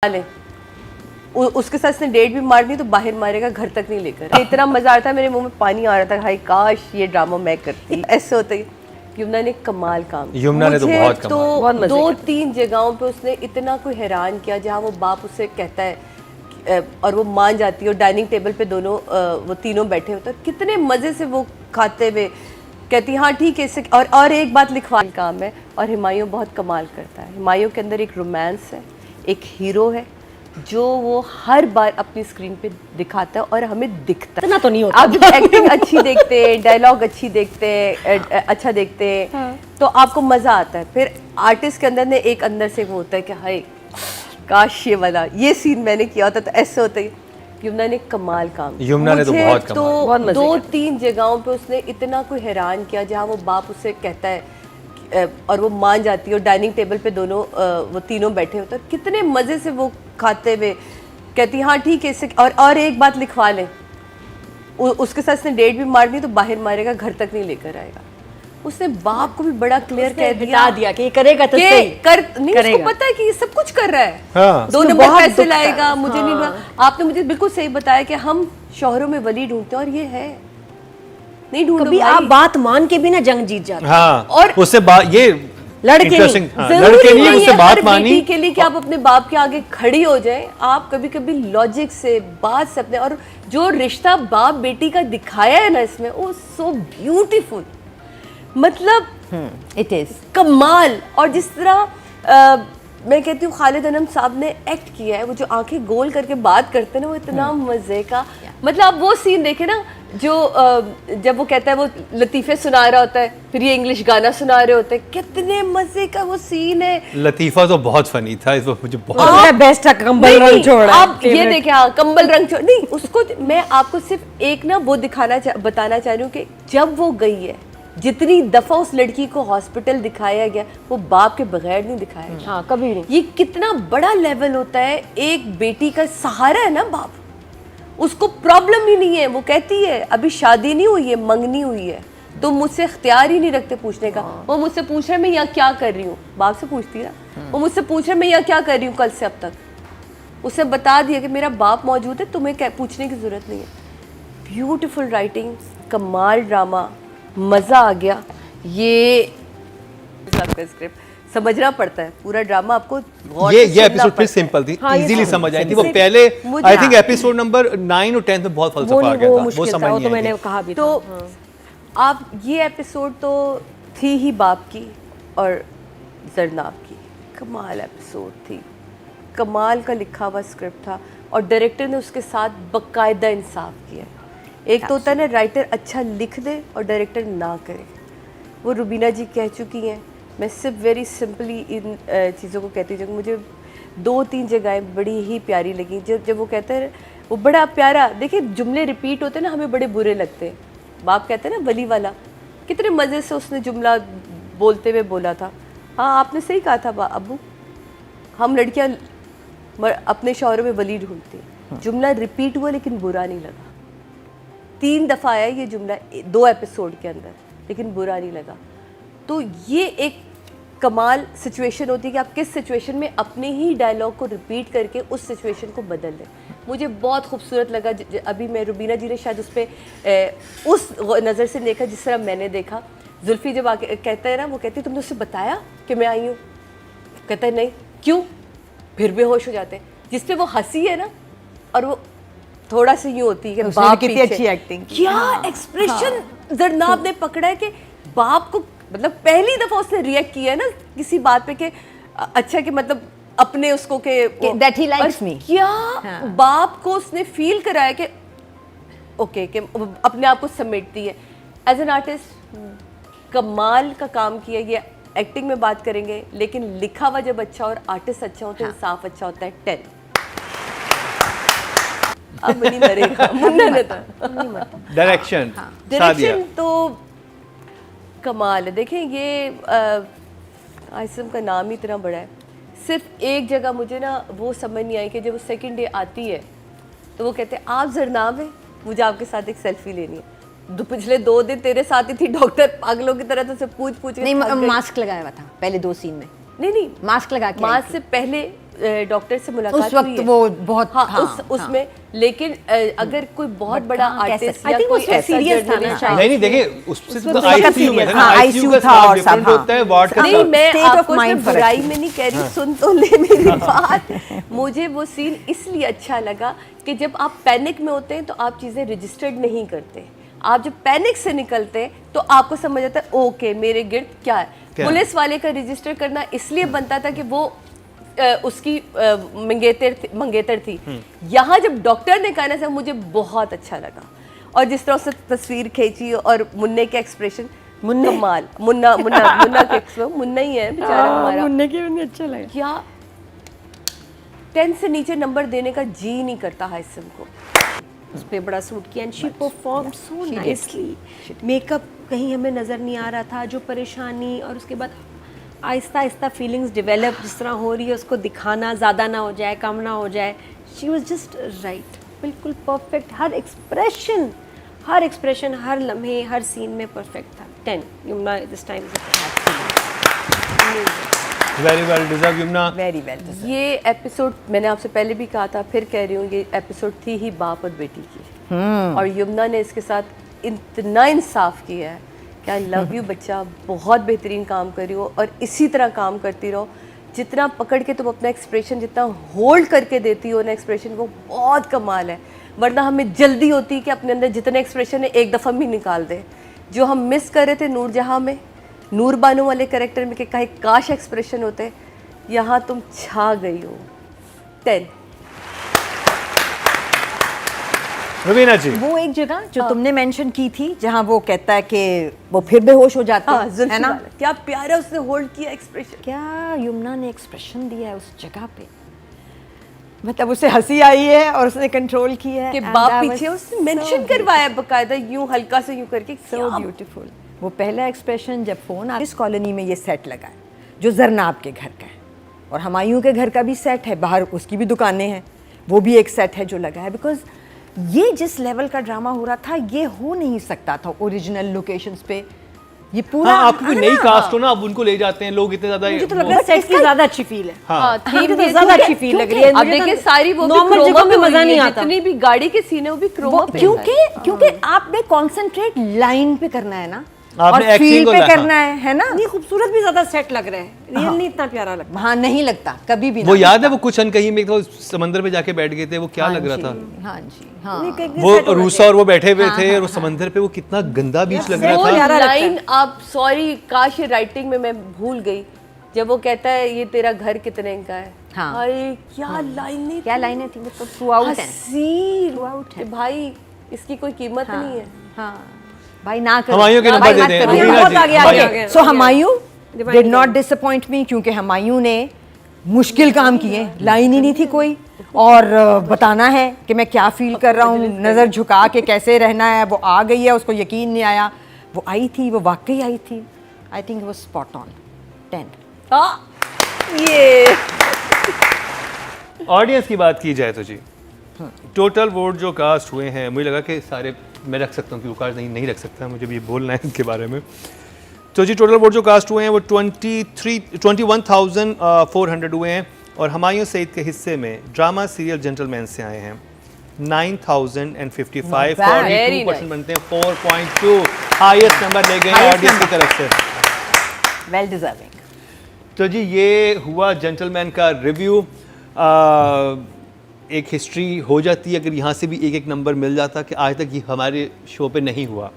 ले उसके साथ इसने डेट भी मारनी तो बाहर मारेगा, घर तक नहीं लेकर। इतना मजा आ रहा था, मेरे मुंह में पानी आ रहा था, हाय काश ये ड्रामा मैं करती। ऐसे होता है। यमुना ने कमाल काम, यमुना ने तो बहुत कमाल, तो 2-3 जगहों पे उसने इतना कोई हैरान किया जहाँ वो बाप उसे कहता है और वो मान जाती है और डाइनिंग टेबल पे दोनों वो तीनों बैठे होते हैं, कितने मजे से वो खाते हुए कहती हाँ ठीक है इससे। और एक बात लिखवा काम है। और हुमायूं बहुत कमाल करता है। हुमायूं के अंदर एक रोमांस है, एक हीरो है जो वो हर बार अपनी स्क्रीन पे दिखाता है और हमें दिखता है। इतना तो नहीं होता। आप जब एक्टिंग अच्छी देखते हैं, डायलॉग अच्छी देखते हैं, अच्छा देखते हैं, हाँ। तो आपको मजा आता है। फिर आर्टिस्ट के अंदर ने एक अंदर से वो होता है कि हाय काश ये वाला ये सीन मैंने किया होता तो ऐसे होता है। यमुना ने कमाल काम, यमुना ने तो बहुत कमाल, तो 2-3 जगहों पे उसने इतना कोई हैरान किया जहाँ वो बाप उसे कहता है और वो मान जाती है और डाइनिंग टेबल पे दोनों वो तीनों बैठे होते हैं, कितने मजे से वो खाते हुए कहती हाँ ठीक है इससे। और एक बात लिखवा लें, उसके साथ इसने डेट भी मारनी तो बाहर मारेगा, घर तक नहीं लेकर आएगा। उसने बाप को भी बड़ा क्लियर कह दिया कि ये करेगा तो सही कर नहीं, उसको पता है कि ये सब कुछ कर रहा है। हाँ। 2 नंबर पैसे लाएगा, मुझे नहीं। आपने मुझे बिल्कुल सही बताया कि हम शोहरों में वली ढूंढते हैं और ये है नहीं ढूंढो। कभी आप बात मान के भी ना जंग जीत जाते। हाँ, और उससे ये लड़के interesting, नहीं, हाँ, जरूरी लड़के नहीं नहीं उससे है बात हर मानी बेटी के लिए कि आप अपने बाप के आगे खड़ी हो जाए। आप कभी कभी लॉजिक से बात से अपने, और जो रिश्ता बाप बेटी का दिखाया है ना इसमें, वो सो ब्यूटीफुल, मतलब इट इज कमाल। और जिस तरह मैं कहती हूँ खालिद अनम साहब ने एक्ट किया है, वो जो आंखें गोल करके बात करते हैं ना, वो इतना मजे का। मतलब आप वो सीन देखे ना जो जब वो कहता है वो लतीफ़े सुना रहा होता है, फिर ये इंग्लिश गाना सुना रहे होते हैं, कितने मजे का वो सीन है। लतीफा तो बहुत फनी था, इस वक्त मुझे बहुत बेस्ट कंबल रंग छोड़ा। आप ये देखें, हाँ कंबल रंग छोड़ नहीं, उसको मैं आपको सिर्फ एक ना वो बताना चाह रही हूँ कि जब वो गई है, जितनी दफा उस लड़की को हॉस्पिटल दिखाया गया, वो बाप के बगैर नहीं दिखाया गया। हाँ, कभी नहीं। ये कितना बड़ा लेवल होता है, एक बेटी का सहारा है ना बाप, उसको प्रॉब्लम ही नहीं है। वो कहती है अभी शादी नहीं हुई है, मंगनी हुई है, तो मुझसे इख्तियार ही नहीं रखते पूछने का। वो मुझसे पूछ रहे मैं यहाँ क्या कर रही हूँ, बाप से पूछती ना, वो मुझसे पूछ रहे मैं यहाँ क्या कर रही हूँ कल से अब तक। उसे बता दिया कि मेरा बाप मौजूद है, तुम्हें क्या पूछने की जरूरत नहीं है। ब्यूटीफुल राइटिंग, कमाल ड्रामा, मजा आ गया। ये आपका स्क्रिप्ट समझना पड़ता है, पूरा ड्रामा आपको ये एपिसोड फिर सिंपल थी, हाँ, इजीली समझ आई थी। वो से पहले मुझे- आई थिंक एपिसोड नंबर 9 और 10 में बहुत फलसफा आ गया था, वो समझ वो नहीं तो आई मैंने थी। कहा भी तो था। आप ये एपिसोड तो थी ही बाप की और जरनाब की, कमाल एपिसोड थी, कमाल का लिखा हुआ स्क्रिप्ट था और डायरेक्टर ने उसके साथ बाकायदा इंसाफ किया। एक तो होता है ना राइटर अच्छा लिख दे और डायरेक्टर ना करे, वो रुबीना जी कह चुकी हैं। मैं सिर्फ वेरी सिंपली इन चीज़ों को कहती हूँ। मुझे 2-3 जगहें बड़ी ही प्यारी लगी। जब वो कहते हैं, वो बड़ा प्यारा, देखिए जुमले रिपीट होते हैं ना, हमें बड़े बुरे लगते हैं। बाप कहते हैं ना वली वाला, कितने मज़े से उसने जुमला बोलते हुए बोला था। हाँ आपने सही कहा था अबू, हम लड़कियाँ अपने शौहरों में वली ढूंढती हैं। जुमला रिपीट हुआ लेकिन बुरा नहीं लगा। 3 दफ़ा आया ये जुमला 2 एपिसोड के अंदर, लेकिन बुरा नहीं लगा। तो ये एक कमाल सिचुएशन होती है कि आप किस सिचुएशन में अपने ही डायलॉग को रिपीट करके उस सिचुएशन को बदल दें। मुझे बहुत खूबसूरत लगा। अभी मैं रुबीना जी ने शायद उस पर उस नज़र से देखा जिस तरह मैंने देखा। जुल्फ़ी जब आके कहता है ना, वो कहती है तुमने उससे बताया कि मैं आई हूँ, कहता है नहीं, क्यों, फिर बेहोश हो जाते हैं। जिस पे वो हंसी है ना, और वो थोड़ा सा यूँ होती है कि बाप कितनी अच्छी एक्टिंग की। क्या एक्सप्रेशन जरनाब ने पकड़ा है कि बाप को, मतलब पहली दफा उसने रिएक्ट किया है ना किसी बात पे कि अच्छा कि मतलब अपने उसको के that he likes me। क्या बाप को उसने फील कराया कि ओके कि अपने आप को समेटती है। एज एन आर्टिस्ट कमाल का काम किया। ये एक्टिंग में बात करेंगे, लेकिन लिखा हुआ जब अच्छा और आर्टिस्ट अच्छा हो तो इंसाफ अच्छा होता है। 10 अब नहीं मरेगा मुन्ना ने तो। डायरेक्शन तो कमाल है। देखें ये आइसम का नाम ही इतना बड़ा है। सिर्फ एक जगह मुझे ना वो समझ नहीं आई कि जब वो सेकंड डे आती है तो वो कहते हैं आप जरनाब है, मुझे आपके साथ एक सेल्फी लेनी है। पिछले 2 दिन तेरे साथ ही थी, डॉक्टर पागलों की तरह तो पूछ के नहीं, मास्क लगाया हुआ था पहले 2 सीन में। नहीं मास्क लगा के मास्क से पहले डॉक्टर से मुलाकात उस वक्त हुई है। वो बहुत हाँ, उसमें लेकिन अगर कोई बहुत बड़ा आर्टिस्ट I या think कोई उसमें ऐसा serious था surgery ना शायद- नहीं नहीं देखिए उससे तो वक्त आईसीयू में serious था ना, हाँ, आईसीयू का ICU था स्टाफ और सब, डिफरेंट होता है, वार्ड का नहीं स्टाफ मैं State of आपको mind इसमें फर्क बुराई है। में नहीं कह रही, सुन तो ले मेरी बात। मुझे वो सीन इसलिए अच्छा लगा कि जब आप पैनिक में होते हैं तो आप चीज़ें रजिस्टर्ड नहीं करते, आप जब पैनिक से निकलते हैं तो आपको समझ आता है ओके मेरे गिर्द क्या है। क्या? पुलिस वाले का रजिस्टर करना इसलिए बनता था कि वो उसकी मंगेतर थी। यहाँ जब डॉक्टर ने कहा ना, मुझे बहुत अच्छा लगा। और जिस तरह उसने तस्वीर खींची और मुन्ने के एक्सप्रेशन, कमाल। मुन्ना के expression, मुन्ना ही है बेचारा हमारा। मुन्ने के भी अच्छा लगा। क्या 10 से नीचे नंबर देने का जी नहीं करता हाइसम को। उस पे बड़ा सूट किया and she perform so nicely. Makeup कहीं हमें नज़र नहीं आ रहा था, जो परेशानी और उसके बाद आहिस्ता आहिस्ता फीलिंग्स डेवलप जिस तरह हो रही है उसको दिखाना, ज़्यादा ना हो जाए कम ना हो जाए। शी वाज जस्ट राइट, बिल्कुल परफेक्ट। हर एक्सप्रेशन हर लम्हे हर सीन में परफेक्ट था। 10 Yamuna this time. Very well deserve Yamuna. Very well. ये एपिसोड मैंने आपसे पहले भी कहा था, फिर कह रही हूँ, ये एपिसोड थी ही बाप और बेटी की। और यमुना ने इसके साथ इतना इंसाफ किया है कि आई लव यू बच्चा, बहुत बेहतरीन काम कर रही हो और इसी तरह काम करती रहो। जितना पकड़ के तुम अपना एक्सप्रेशन, जितना होल्ड करके देती हो ना एक्सप्रेशन, वो बहुत कमाल है। वरना हमें जल्दी होती है कि अपने अंदर जितने एक्सप्रेशन है एक दफ़ा में निकाल दें। जो हम मिस कर रहे थे नूरजहां में, नूर बानो वाले कैरेक्टर में, कि कहीं काश एक्सप्रेशन होते, यहाँ तुम छा गई हो। 10। रवीना जी, वो एक जगह जो तुमने मेंशन की थी जहाँ वो कहता है कि वो फिर बेहोश हो जाता हाँ, है जुल्फी ना। वाला। क्या प्यारा उसने होल्ड किया एक्सप्रेशन। क्या यमुना ने एक्सप्रेशन दिया है उस जगह पे, मतलब उसे हंसी आई है और उसने कंट्रोल किया है कि and बाप that was पीछे उसने so मेंशन करवाया बकायदा, यूं हल्का से यूं करके। so क्या beautiful। वो पहला एक्सप्रेशन जब फोन इस कॉलोनी में ये सेट लगा है जो जरनाब के घर का है, और हुमायूं के घर का भी सेट है, बाहर उसकी भी दुकानें हैं, वो भी एक सेट है जो लगा है। बिकॉज ये जिस लेवल का ड्रामा हो रहा था ये हो नहीं सकता था ओरिजिनल लोकेशंस पे। ये पूरा हाँ आपको कोई है नई ना? कास्ट हो ना, अब उनको ले जाते हैं लोग इतने ज्यादा। मुझे तो लग रहा है सेट की ज़्यादा अच्छी फील है। हाँ, मुझे थीम तो ये ज़्यादा क्योंकि- अच्छी फील लग रही है। अब मुझे देखिए तो सारी वो भी नॉर्मल क्रोमा जगह पे में हुई मज़ा है, नहीं आता। जितनी भी गाड़ी के सीन है वो भी क्रोमा पे है। क्योंकि आपने कॉन्सेंट्रेट लाइन पे करना है ना, आपने और फील acting पे को करना है ना। नहीं, खूबसूरत भी ज़्यादा सेट लग रहा है, रियल नहीं इतना प्यारा लगता। हाँ नहीं लगता कभी भी वो ना याद है वो कुछ अनकही में तो समंदर पे जाके बैठ गए थे, वो क्या हाँ लग रहा जी, था? हाँ जी हाँ। नहीं, कहीं वो set होना रूसा चाहिए। और वो बैठे हुए थे और वो समंदर पे वो कितना गंदा बीच लग वो रहा था। प्यारा लगता है। लाइन आप सॉरी काश ये राइटिंग में मैं भूल गई, जब वो कहता है ये तेरा घर कितने का है। हाँ। भाई क्या लाइनें क्या लाइनें थी वो तो थ्रू आउट है। हसीन Throughout है। कि भाई इसकी कोई कीमत नहीं है। हाँ भाई ना करो। हुमायूं के भाई नंबर दे मत दें, करो। रवीना बहुत जी, आगे हुमायूं। आ गए। So Humayun Divine did not line। Disappoint me, क्योंकि हुमायूं ने मुश्किल काम किए, लाइन ही नहीं थी कोई, और बताना है कि मैं क्या फील कर रहा हूँ, नज़र झुका के कैसे रहना है। वो आ गई है, उसको यकीन नहीं आया, वो आई थी, वो वाकई आई थी। आई थिंक वो स्पॉट ऑन 10। ये ऑडियंस की बात की जाए तो जी टोटल वोट जो कास्ट हुए हैं, मुझे लगा कि सारे मैं रख सकता हूँ, क्यों कास्ट नहीं रख सकता, मुझे भी बोलना है इनके बारे में। तो जी टोटल वोट जो कास्ट हुए हैं वो 21,400 हुए हैं, और हुमायूं सईद के हिस्से में ड्रामा सीरियल जेंटलमैन से आए हैं 9,055। Not bad. 42% बनते हैं 4.2, हाईएस्ट नंबर ले गए हैं Highest ऑडियंस की तरफ से। Well deserving. तो जी ये हुआ जेंटलमैन का रिव्यू। एक हिस्ट्री हो जाती है अगर यहाँ से भी एक एक नंबर मिल जाता, कि आज तक ये हमारे शो पे नहीं हुआ।